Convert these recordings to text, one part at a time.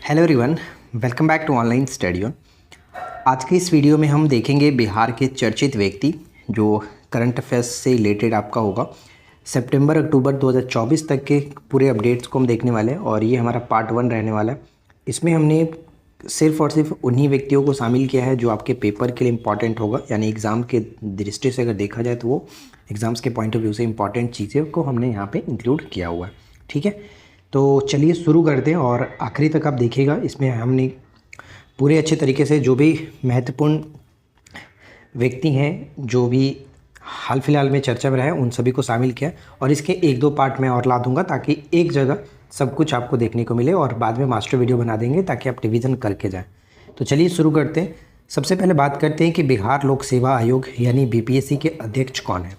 Hello everyone, welcome back to online study on. आज के इस वीडियो में हम देखेंगे बिहार के चर्चित व्यक्ति जो करंट अफेयर्स से रिलेटेड आपका होगा। सितंबर अक्टूबर 2024 तक के पूरे अपडेट्स को हम देखने वाले हैं और ये हमारा पार्ट 1 रहने वाला है। इसमें हमने सिर्फ और सिर्फ उन्हीं व्यक्तियों को शामिल किया है जो आपके पेपर के लिए इम्पॉर्टेंट होगा, यानी एग्ज़ाम के दृष्टि से अगर देखा जाए तो वो एग्ज़ाम्स के पॉइंट ऑफ व्यू से इंपॉर्टेंट चीज़ें को हमने यहाँ पे इंक्लूड किया हुआ है। ठीक है, तो चलिए शुरू करते हैं और आखिरी तक आप देखिएगा। इसमें हमने पूरे अच्छे तरीके से जो भी महत्वपूर्ण व्यक्ति हैं, जो भी हाल फिलहाल में चर्चा में रहे, उन सभी को शामिल किया और इसके एक दो पार्ट मैं और ला दूंगा ताकि एक जगह सब कुछ आपको देखने को मिले और बाद में मास्टर वीडियो बना देंगे ताकि आप रिवीजन करके जाएं। तो चलिए शुरू करते हैं। सबसे पहले बात करते हैं कि बिहार लोक सेवा आयोग यानी बीपीएससी के अध्यक्ष कौन है।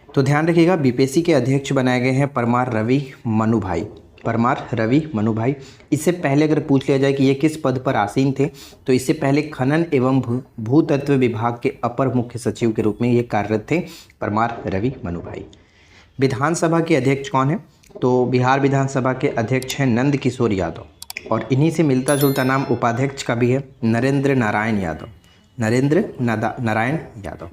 तो ध्यान रखिएगा, बीपीएससी के अध्यक्ष बनाए गए हैं परमार रवि मनुभाई। परमार रवि मनुभाई। इससे पहले अगर पूछ लिया जाए कि ये किस पद पर आसीन थे, तो इससे पहले खनन एवं भूतत्व विभाग के अपर मुख्य सचिव के रूप में ये कार्यरत थे परमार रवि मनुभाई। विधानसभा के अध्यक्ष कौन है? तो बिहार विधानसभा के अध्यक्ष हैं नंद किशोर यादव और इन्हीं से मिलता जुलता नाम उपाध्यक्ष का भी है, नरेंद्र नारायण यादव। नरेंद्र नारायण यादव।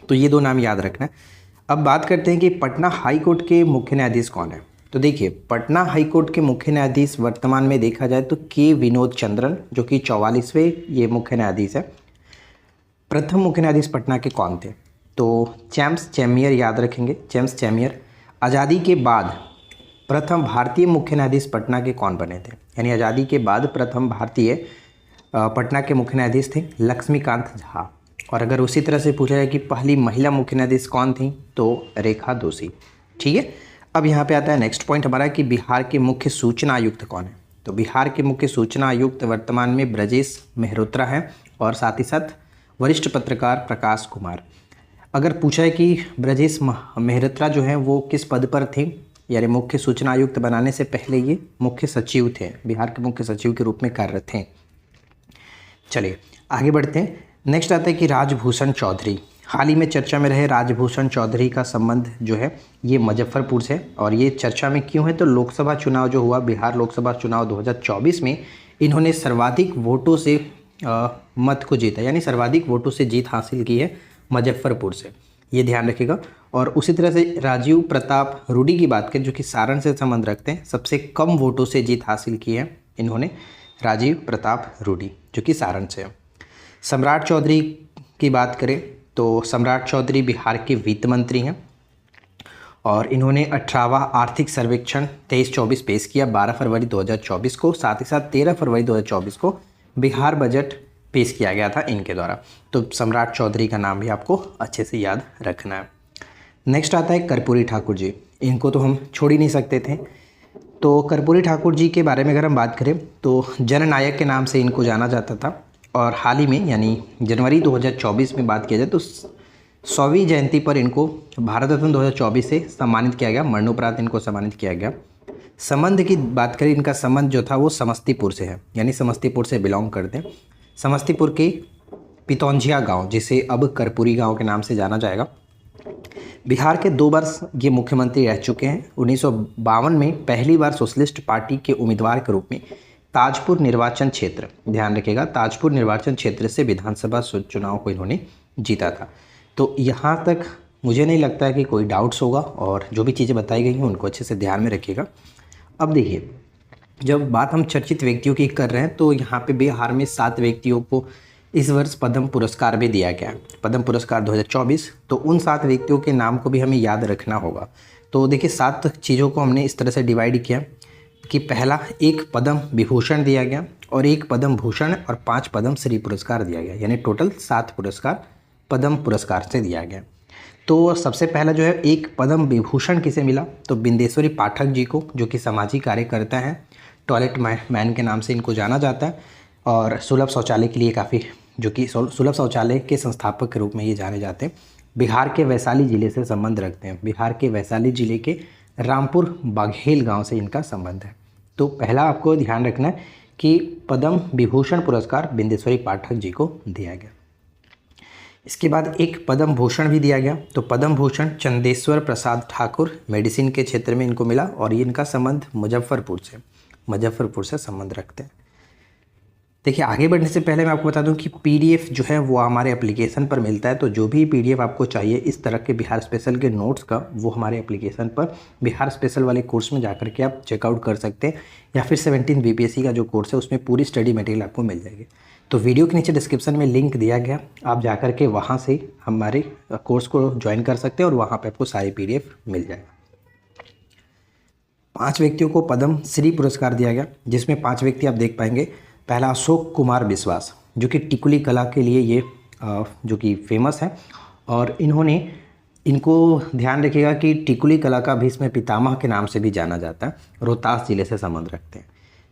तो ये दो नाम याद रखना है। अब बात करते हैं कि पटना हाई कोर्ट के मुख्य न्यायाधीश कौन है। तो देखिए, पटना हाई कोर्ट के मुख्य न्यायाधीश वर्तमान में देखा जाए तो के विनोद चंद्रन, जो कि 44वें ये मुख्य न्यायाधीश है। प्रथम मुख्य न्यायाधीश पटना के कौन थे? तो जेम्स चेम्मियर याद रखेंगे, जेम्स चेम्मियर। आज़ादी के बाद प्रथम भारतीय मुख्य न्यायाधीश पटना के कौन बने थे? यानी आज़ादी के बाद प्रथम भारतीय पटना के मुख्य न्यायाधीश थे लक्ष्मीकांत झा। और अगर उसी तरह से पूछा जाए कि पहली महिला मुख्य न्यायाधीश कौन थी, तो रेखा दोषी। ठीक है, अब यहाँ पे आता है नेक्स्ट पॉइंट हमारा कि बिहार के मुख्य सूचना आयुक्त कौन है। तो बिहार के मुख्य सूचना आयुक्त वर्तमान में ब्रजेश मेहरोत्रा हैं और साथ ही साथ वरिष्ठ पत्रकार प्रकाश कुमार। अगर पूछा है कि ब्रजेश मेहरोत्रा जो हैं वो किस पद पर थे, यानी मुख्य सूचना आयुक्त बनाने से पहले ये मुख्य सचिव थे, बिहार के मुख्य सचिव के रूप में कार्यरत थे। चलिए आगे बढ़ते हैं। नेक्स्ट आता है कि राजभूषण चौधरी। हाल ही में चर्चा में रहे राजभूषण चौधरी का संबंध जो है ये मुजफ्फरपुर से, और ये चर्चा में क्यों है? तो लोकसभा चुनाव जो हुआ, बिहार लोकसभा चुनाव 2024 में इन्होंने सर्वाधिक वोटों से मत को जीता, यानी सर्वाधिक वोटों से जीत हासिल की है मुजफ्फरपुर से, ये ध्यान रखिएगा। और उसी तरह से राजीव प्रताप रूडी की बात करें जो कि सारण से संबंध रखते हैं, सबसे कम वोटों से जीत हासिल की है इन्होंने, राजीव प्रताप रूडी जो कि सारण से है। सम्राट चौधरी की बात करें तो सम्राट चौधरी बिहार के वित्त मंत्री हैं और इन्होंने 18वां आर्थिक सर्वेक्षण 23-24 पेश किया 12 फरवरी 2024 को। साथ ही साथ 13 फरवरी 2024 को बिहार बजट पेश किया गया था इनके द्वारा। तो सम्राट चौधरी का नाम भी आपको अच्छे से याद रखना है। नेक्स्ट आता है कर्पूरी ठाकुर जी। इनको तो हम छोड़ ही नहीं सकते थे। तो कर्पूरी ठाकुर जी के बारे में अगर हम बात करें तो जननायक के नाम से इनको जाना जाता था और हाल ही में यानी जनवरी 2024 में बात किया जाए तो 100वीं जयंती पर इनको भारत रत्न 2024 से सम्मानित किया गया, मरणोपरांत इनको सम्मानित किया गया। संबंध की बात करें, इनका संबंध जो था वो समस्तीपुर से है, यानी समस्तीपुर से बिलोंग करते हैं। समस्तीपुर के पितौंझिया गांव, जिसे अब कर्पूरी गांव के नाम से जाना जाएगा। बिहार के 2 बार ये मुख्यमंत्री रह चुके हैं। 1952 में पहली बार सोशलिस्ट पार्टी के उम्मीदवार के रूप में ताजपुर निर्वाचन क्षेत्र, ध्यान रखिएगा, ताजपुर निर्वाचन क्षेत्र से विधानसभा चुनाव को इन्होंने जीता था। तो यहाँ तक मुझे नहीं लगता है कि कोई डाउट्स होगा और जो भी चीज़ें बताई गई हैं उनको अच्छे से ध्यान में रखिएगा। अब देखिए, जब बात हम चर्चित व्यक्तियों की कर रहे हैं तो यहाँ पे बिहार में 7 व्यक्तियों को इस वर्ष पद्म पुरस्कार भी दिया गया, पद्म पुरस्कार 2024। तो उन 7 व्यक्तियों के नाम को भी हमें याद रखना होगा। तो देखिए, 7 चीज़ों को हमने इस तरह से डिवाइड किया कि पहला, एक पद्म विभूषण दिया गया और एक पद्म भूषण और 5 पद्म श्री पुरस्कार दिया गया, यानी टोटल 7 पुरस्कार पद्म पुरस्कार से दिया गया। तो सबसे पहला जो है एक पद्म विभूषण किसे मिला? तो बिंदेश्वरी पाठक जी को, जो कि सामाजिक कार्यकर्ता हैं, टॉयलेट मैन के नाम से इनको जाना जाता है और सुलभ शौचालय के लिए काफ़ी, जो कि सुलभ शौचालय के संस्थापक के रूप में ये जाने जाते हैं। बिहार के वैशाली ज़िले से संबंध रखते हैं, बिहार के वैशाली ज़िले के रामपुर बाघेल गांव से इनका संबंध है। तो पहला आपको ध्यान रखना है कि पद्म विभूषण पुरस्कार बिंदेश्वरी पाठक जी को दिया गया। इसके बाद एक पद्म भूषण भी दिया गया। तो पद्म भूषण चंदेश्वर प्रसाद ठाकुर, मेडिसिन के क्षेत्र में इनको मिला और ये इनका संबंध मुजफ्फरपुर से, मुजफ्फरपुर से संबंध रखते हैं। देखिए, आगे बढ़ने से पहले मैं आपको बता दूं कि पीडीएफ जो है वो हमारे एप्लीकेशन पर मिलता है। तो जो भी पीडीएफ आपको चाहिए इस तरह के बिहार स्पेशल के नोट्स का, वो हमारे एप्लीकेशन पर बिहार स्पेशल वाले कोर्स में जाकर के आप चेकआउट कर सकते हैं, या फिर 17 बीपीएससी का जो कोर्स है उसमें पूरी स्टडी मटेरियल आपको मिल जाएगी। तो वीडियो के नीचे डिस्क्रिप्शन में लिंक दिया गया, आप जाकर के वहाँ से हमारे कोर्स को ज्वाइन कर सकते हैं और वहाँ पर आपको सारी पीडीएफ मिल जाएगा। 5 व्यक्तियों को पद्म श्री पुरस्कार दिया गया, जिसमें 5 व्यक्ति आप देख पाएंगे। पहला अशोक कुमार विश्वास, जो कि टिकुली कला के लिए ये जो कि फेमस है, और इनको ध्यान रखिएगा कि टिकुली कला का भी इसमें पितामह के नाम से भी जाना जाता है। रोहतास जिले से संबंध रखते हैं।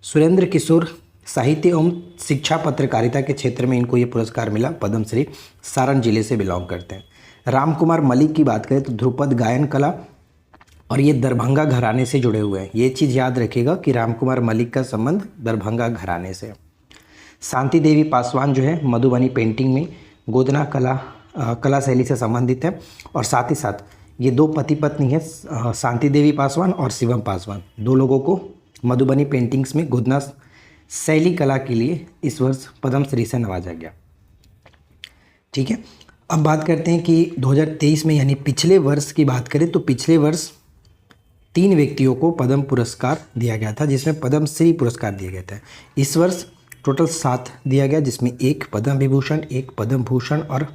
सुरेंद्र किशोर साहित्य एवं शिक्षा पत्रकारिता के क्षेत्र में इनको ये पुरस्कार मिला, पद्मश्री, सारण जिले से बिलोंग करते हैं। राम कुमार मलिक की बात करें तो ध्रुपद गायन कला, और ये दरभंगा घराने से जुड़े हुए हैं। ये चीज़ याद रखिएगा कि राम कुमार मलिक का संबंध दरभंगा घराने से। शांति देवी पासवान जो है मधुबनी पेंटिंग में गोदना कला शैली से संबंधित है, और साथ ही साथ ये 2 पति पत्नी है, शांति देवी पासवान और शिवम पासवान। 2 लोगों को मधुबनी पेंटिंग्स में गोदना शैली कला के लिए इस वर्ष पद्मश्री से नवाजा गया। ठीक है, अब बात करते हैं कि 2023 में यानी पिछले वर्ष की बात करें तो पिछले वर्ष 3 व्यक्तियों को पद्म पुरस्कार दिया गया था, जिसमें पद्मश्री पुरस्कार दिया गया था। इस वर्ष टोटल 7 दिया गया, जिसमें 1 पद्म विभूषण, 1 पद्म भूषण और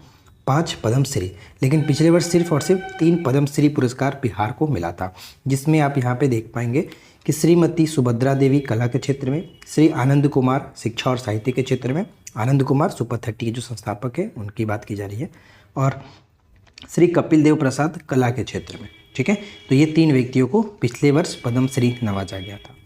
5 पद्मश्री। लेकिन पिछले वर्ष सिर्फ और सिर्फ 3 पद्मश्री पुरस्कार बिहार को मिला था, जिसमें आप यहाँ पे देख पाएंगे कि श्रीमती सुभद्रा देवी कला के क्षेत्र में, श्री आनंद कुमार शिक्षा और साहित्य के क्षेत्र में, आनंद कुमार सुपर 30 के जो संस्थापक है उनकी बात की जा रही है, और श्री कपिल देव प्रसाद कला के क्षेत्र में। ठीक है, तो ये 3 व्यक्तियों को पिछले वर्ष पद्मश्री नवाजा गया था।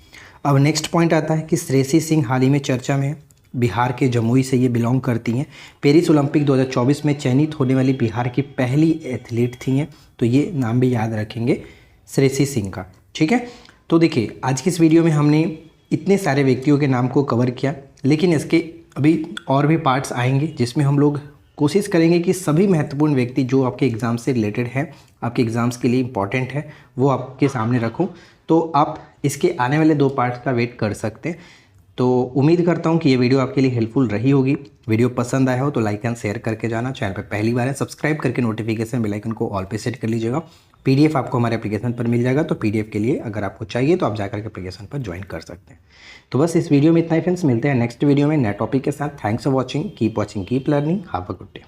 अब नेक्स्ट पॉइंट आता है कि श्रेयसी सिंह हाल ही में चर्चा में, बिहार के जमुई से ये बिलोंग करती हैं। पेरिस ओलंपिक 2024 में चयनित होने वाली बिहार की पहली एथलीट थी हैं, तो ये नाम भी याद रखेंगे श्रेयसी सिंह का। ठीक है, तो देखिए आज की इस वीडियो में हमने इतने सारे व्यक्तियों के नाम को कवर किया, लेकिन इसके अभी और भी पार्ट्स आएंगे जिसमें हम लोग कोशिश करेंगे कि सभी महत्वपूर्ण व्यक्ति जो आपके एग्ज़ाम से रिलेटेड हैं, आपके एग्ज़ाम्स के लिए इंपॉर्टेंट है, वो आपके सामने रखूं। तो आप इसके आने वाले 2 पार्ट्स का वेट कर सकते हैं। तो उम्मीद करता हूं कि ये वीडियो आपके लिए हेल्पफुल रही होगी। वीडियो पसंद आया हो तो लाइक एंड शेयर करके जाना। चैनल पर पहली बार है सब्सक्राइब करके नोटिफिकेशन बेल आइकन को ऑल पे सेट कर लीजिएगा। पीडीएफ आपको हमारे एप्लीकेशन पर मिल जाएगा, तो पीडीएफ के लिए अगर आपको चाहिए तो आप जाकर के एप्लीकेशन पर ज्वाइन कर सकते हैं। तो बस इस वीडियो में इतना ही फ्रेंड्स, मिलते हैं नेक्स्ट वीडियो में नए टॉपिक के साथ। Thanks for watching, keep learning, have a good day.